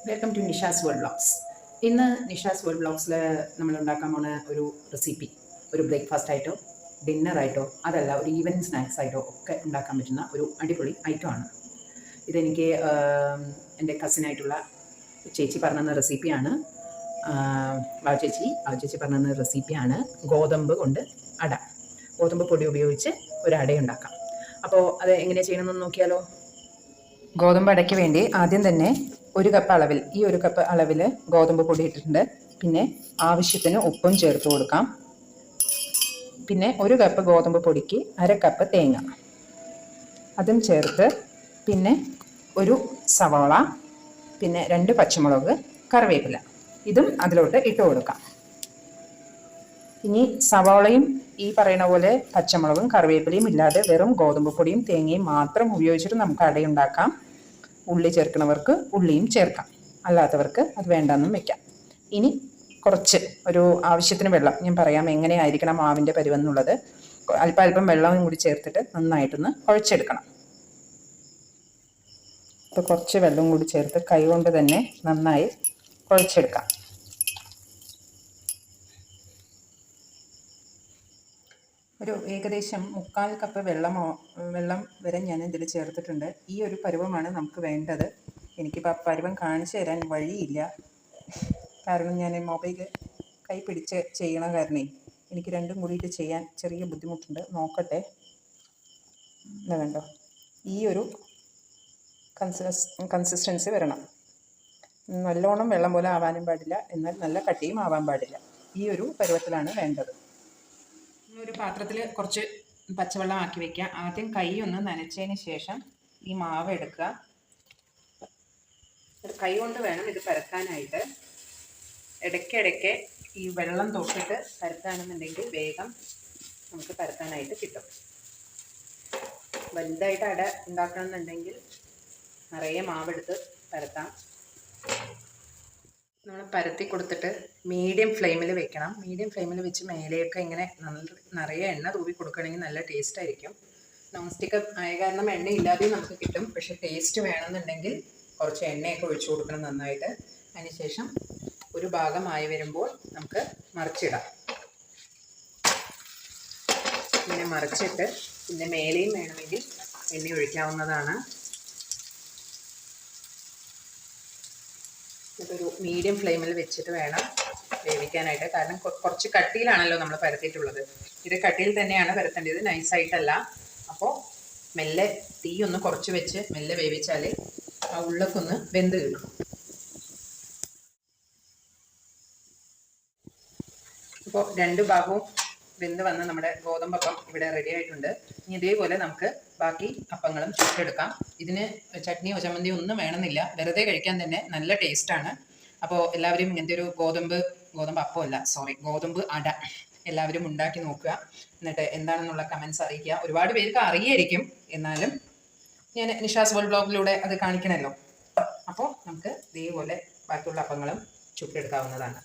Welcome to Nisha's world vlogs. ഇന്ന് Nisha's world വ്ളോഗ്സിൽ നമ്മൾ ഉണ്ടാക്കാൻ പോണ ഒരു റെസിപ്പി ഒരു ബ്രേക്ക്ഫാസ്റ്റ് ആയിട്ടോ ഡിന്നറായിട്ടോ അതല്ല ഒരു ഈവനിങ് സ്നാക്സ് ആയിട്ടോ ഒക്കെ ഉണ്ടാക്കാൻ പറ്റുന്ന ഒരു അടിപൊളി ഐറ്റമാണ്. ഇതെനിക്ക് എൻ്റെ കസിനായിട്ടുള്ള ചേച്ചി പറഞ്ഞ റെസിപ്പിയാണ്. ചേച്ചി പറഞ്ഞ റെസിപ്പിയാണ് ഗോതമ്പ് കൊണ്ട് അട. ഗോതമ്പ് പൊടി ഉപയോഗിച്ച് ഒരു അട ഉണ്ടാക്കാം. അപ്പോൾ അത് എങ്ങനെ ചെയ്യണമെന്ന് നോക്കിയാലോ. ഗോതമ്പ് അടയ്ക്ക് വേണ്ടി ആദ്യം തന്നെ ഒരു കപ്പ് അളവിൽ ഗോതമ്പ് പൊടി ഇട്ടിട്ടുണ്ട്. പിന്നെ ആവശ്യത്തിന് ഉപ്പും ചേർത്ത് കൊടുക്കാം. പിന്നെ ഒരു കപ്പ് ഗോതമ്പ് പൊടിക്ക് അര കപ്പ് തേങ്ങ അതും ചേർത്ത്, പിന്നെ ഒരു സവാള, പിന്നെ 2 പച്ചമുളക്, കറിവേപ്പില ഇതും അതിലോട്ട് ഇട്ട് കൊടുക്കാം. ഇനി സവാളയും ഈ പറയുന്ന പോലെ പച്ചമുളകും കറിവേപ്പിലയും ഇല്ലാതെ വെറും ഗോതമ്പ് പൊടിയും തേങ്ങയും മാത്രം ഉപയോഗിച്ചിട്ട് നമുക്ക് അടയുണ്ടാക്കാം. ഉള്ളി ചേർക്കുന്നവർക്ക് ഉള്ളിയും ചേർക്കാം, അല്ലാത്തവർക്ക് അത് വേണ്ടെന്നും വെക്കാം. ഇനി കുറച്ച് ഒരു ആവശ്യത്തിന് വെള്ളം, ഞാൻ പറയാം എങ്ങനെയായിരിക്കണം മാവിൻ്റെ പരുവെന്നുള്ളത്. അല്പം വെള്ളവും കൂടി ചേർത്തിട്ട് നന്നായിട്ടൊന്ന് കുഴച്ചെടുക്കണം. അപ്പോൾ കുറച്ച് വെള്ളം കൂടി ചേർത്ത് കൈ കൊണ്ട് തന്നെ നന്നായി കുഴച്ചെടുക്കാം. ഒരു ഏകദേശം 1/4 കപ്പ് വെള്ളം വരെ ഞാൻ ഇതിൽ ചേർത്തിട്ടുണ്ട്. ഈ ഒരു പരുവമാണ് നമുക്ക് വേണ്ടത്. എനിക്കിപ്പോൾ ആ പരുവം കാണിച്ചു തരാൻ വഴിയില്ല, കാരണം ഞാൻ മൊബൈൽ കൈ പിടിച്ച് ചെയ്യണ കാരണേ എനിക്ക് രണ്ടും കൂടിയിട്ട് ചെയ്യാൻ ചെറിയ ബുദ്ധിമുട്ടുണ്ട്. നോക്കട്ടെ. എന്താ കണ്ടോ, ഈ ഒരു കൺസിസ്റ്റൻസി വരണം. നല്ലോണം വെള്ളം പോലെ ആവാനും പാടില്ല, എന്നാൽ നല്ല കട്ടിയും ആവാൻ പാടില്ല. ഈ ഒരു പരുവത്തിലാണ് വേണ്ടത്. ഒരു പാത്രത്തിൽ കുറച്ച് പച്ചവെള്ളം ആക്കി വെക്കുക. ആദ്യം കൈ ഒന്ന് നനച്ചതിന് ശേഷം ഈ മാവ് എടുക്കുക. കൈ കൊണ്ട് വേണം ഇത് പരത്താനായിട്ട്. ഇടയ്ക്കിടയ്ക്ക് ഈ വെള്ളം തൊട്ടിട്ട് പരത്താണെന്നുണ്ടെങ്കിൽ വേഗം നമുക്ക് പരത്താനായിട്ട് കിട്ടും. വലുതായിട്ട് അട ഉണ്ടാക്കണമെന്നുണ്ടെങ്കിൽ നിറയെ മാവെടുത്ത് പരത്താം. നമ്മൾ പരത്തി കൊടുത്തിട്ട് മീഡിയം ഫ്ലെയിമിൽ വെക്കണം. മീഡിയം ഫ്ലെയിമിൽ വെച്ച് മേലെയൊക്കെ ഇങ്ങനെ നിറയെ എണ്ണ തൂവി കൊടുക്കുകയാണെങ്കിൽ നല്ല ടേസ്റ്റ് ആയിരിക്കും. നോൺ സ്റ്റിക്ക് ആയ കാരണം എണ്ണ ഇല്ലാതെയും നമുക്ക് കിട്ടും. പക്ഷെ ടേസ്റ്റ് വേണമെന്നുണ്ടെങ്കിൽ കുറച്ച് എണ്ണയൊക്കെ ഒഴിച്ചു കൊടുക്കണം നന്നായിട്ട്. അതിനുശേഷം ഒരു ഭാഗമായി വരുമ്പോൾ നമുക്ക് മറിച്ചിടാം. ഇങ്ങനെ മറിച്ചിട്ട് പിന്നെ മേലെയും വേണമെങ്കിൽ എണ്ണ ഒഴിക്കാവുന്നതാണ്. ഇതൊരു മീഡിയം ഫ്ലെയിമിൽ വെച്ചിട്ട് വേണം വേവിക്കാനായിട്ട്. കാരണം കുറച്ച് കട്ടിയിലാണല്ലോ നമ്മൾ പരത്തിയിട്ടുള്ളത്. ഇത് കട്ടിയിൽ തന്നെയാണ് പരത്തേണ്ടത്, നൈസായിട്ടല്ല. അപ്പോൾ മെല്ലെ തീ ഒന്ന് കുറച്ച് വെച്ച് മെല്ലെ വേവിച്ചാൽ ആ ഉള്ളൊക്കൊന്ന് വെന്ത് കിട്ടും. അപ്പോൾ 2 ഭാഗവും വെന്ത് വന്ന് നമ്മുടെ ഗോതമ്പപ്പം ഇവിടെ റെഡി ആയിട്ടുണ്ട്. ഇനി ഇതേപോലെ നമുക്ക് ബാക്കി അപ്പങ്ങളും ചുട്ടെടുക്കാം. ഇതിന് ചട്നിയോ ചമ്മന്തിയോ ഒന്നും വേണമെന്നില്ല, വെറുതെ കഴിക്കാൻ തന്നെ നല്ല ടേസ്റ്റാണ്. അപ്പോൾ എല്ലാവരും ഇങ്ങനത്തെ ഒരു ഗോതമ്പ് ഗോതമ്പ് അട എല്ലാവരും ഉണ്ടാക്കി നോക്കുക. എന്നിട്ട് എന്താണെന്നുള്ള കമൻസ് അറിയിക്കുക. ഒരുപാട് പേർക്ക് അറിയായിരിക്കും, എന്നാലും ഞാൻ നിഷാസ് വേൾഡ് ബ്ലോഗിലൂടെ അത് കാണിക്കണമല്ലോ. അപ്പോൾ നമുക്ക് ഇതേപോലെ ബാക്കിയുള്ള അപ്പങ്ങളും ചുട്ടെടുക്കാവുന്നതാണ്.